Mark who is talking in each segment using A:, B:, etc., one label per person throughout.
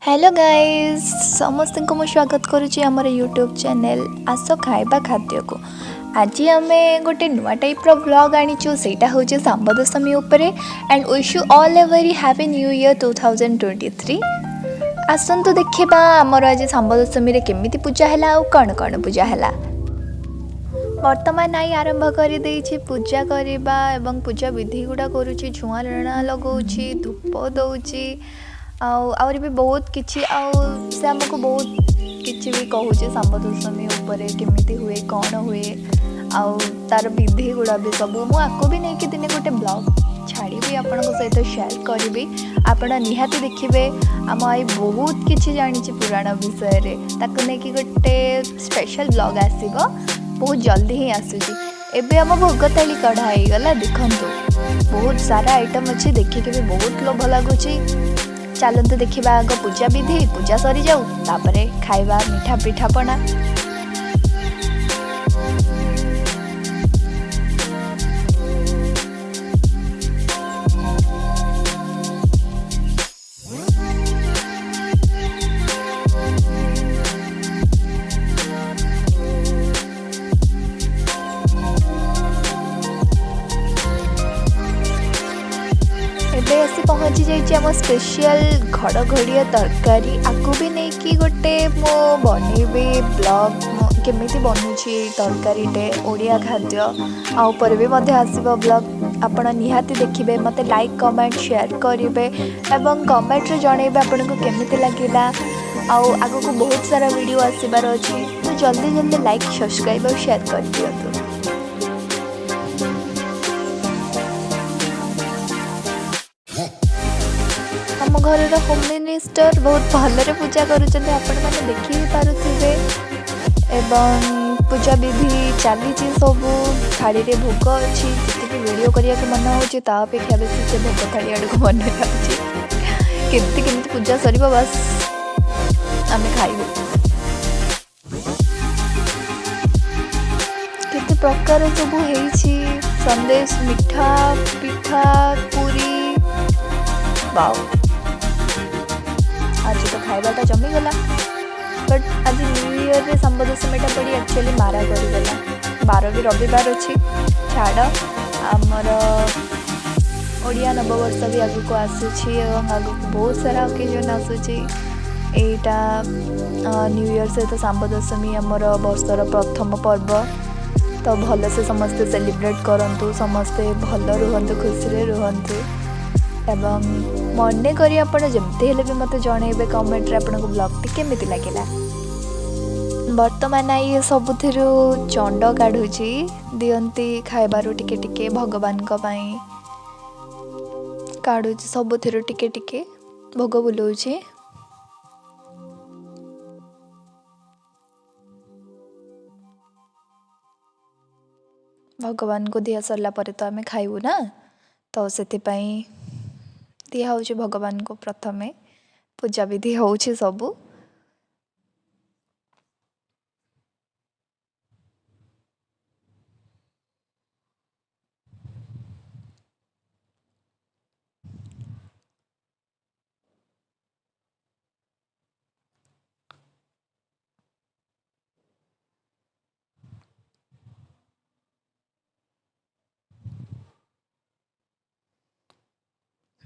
A: Hello guys समस्त को मैं स्वागत करुच्ची आमर यूट्यूब चैनल आस खाइबा खाद्य को। आज आम गोटे नुआ टाइप ब्लॉग आनीचु सेटा हूँ सांब दशमी उपरे and wish you all A very happy new year 2023। आसतु देखा आमर आज सांब दशमी केमी पूजा है कौन कौन पूजा है। वर्तमान आई आरंभ कर पूजा करवा एवं पूजा विधि गुड़ा करुच्ची झुआ ऋणा लगाऊँगी धूप दौची आउरी भी बहुत किछि से आमको बहुत किछि भी कहूँ सांब दशमी उपरे केमिति हुए कौन हुए आउ तार विधि गुड़ा भी सब मुझको भी नहीं कि दिने गोटे ब्लॉग छाड़ी आपण सहित शेयर करी आपण निहाती देखिए आम आई बहुत किछि जानी पुराण विषय रे ताको नहीं कि गोटे स्पेशल ब्लॉग आसीबो बहुत जल्दी ही आसूची। एबे आम भोग थाली कढ़ाई गला देखंतु बहुत सारा आइटम अच्छी देखिए भी बहुत लोभ लगुच। चलते देखा आग पूजा विधि पूजा सरी जाऊ तापरे खाइबा मिठा पिठा पना। आसी पहुँची जाम स्पेशल घड़घड़िया तरकारी आपको भी नहीं कि गोटे मो बनइबी ब्लॉग केमिति बनूची तरकारीटे ओडिया खाद्य आउपर भी आसब ब्लॉग आपण निहाती देखिए मते लाइक कमेंट शेयर करेंगे एवं कमेंट रे जनइबे आपन को केमिति लागिला आउ आगो को बहुत सारा वीडियो आसीबार अछि तो जल्दी जल्दी लाइक सब्सक्राइब और शेयर कर दियंतु। आम घर होम मिनिस्टर बहुत भलरे पूजा करुँच आपण मैंने देखी भी पारुथिबे एवं पूजा विधि चली सब थाली रे भोग अच्छी जी वीडियो करने मन होपेक्षा बेसी से भोग थाली आड़ को मन केमती पूजा सर बस आम खाइबू केते प्रकार सब होइछि संदेश मिठा पिठा पूरी वाओ आज तो खाइबाटा जमीगला बट आज न्यू ईयर रे सांब दशमीटा पड़ी एक्चुअली मारा करगला बार भी रविवार अच्छी छाड़ आमर ओडिया नववर्ष भी आगक आसूची आगक बहुत सारा ओकेजन आसूची एटा न्यू ईयर सहित सांब दशमी आमर वर्षर प्रथम पर्व तो भल से समस्ते सेलिब्रेट करंतु समस्ते भल रुहंतु खुशी रुहंतु एवं मन करी आपण जमते हेले भी मते जणेबे कमेंट रे आपण को ब्लॉग टी केमिति लागिला। वर्तमान आई सबुथिरु चंड काढुची दियंती खाइबारु टिके टिके भगवान को पई काढुची सबुथिरु टिके टिके भोग बुलौची। भगवान को दिया सरला परे तो आमे खाइबू ना तो सेति पई दिया होची भगवान को प्रथमे पूजा विधि होची सबू।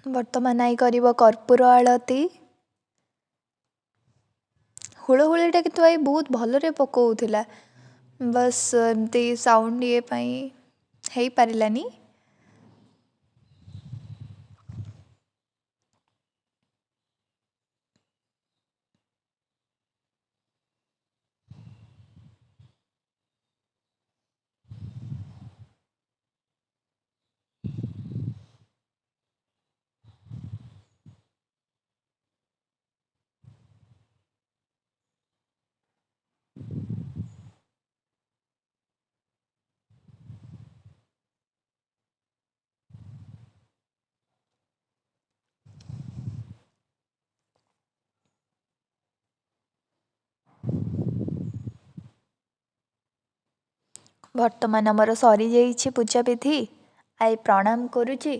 A: वर्तमान आई करिब कर्पूर आलती हुड़हुड़ीटा कि आई बहुत भलरे पकाउथिला बस एमती साउंड ये पाई हेई पारिलानी। वर्तमान आमर सरी जाइए पूजा विधि आई प्रणाम करुची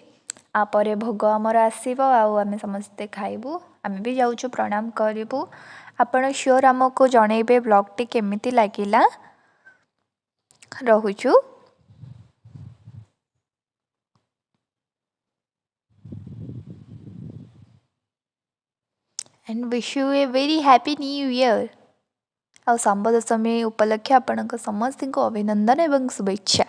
A: आपर भोग आमर आसब आउ आमे समस्ते खाइबू आमे भी जाऊँ प्रणाम करूँ। आपण श्योर आमको जनइबे ब्लॉगटी केमिति लागिला। रहुछु। And wish you a very happy new year. आ शंभ दशमी उपलक्षे आपणक समस्त अभिनंदन एवं शुभेच्छा।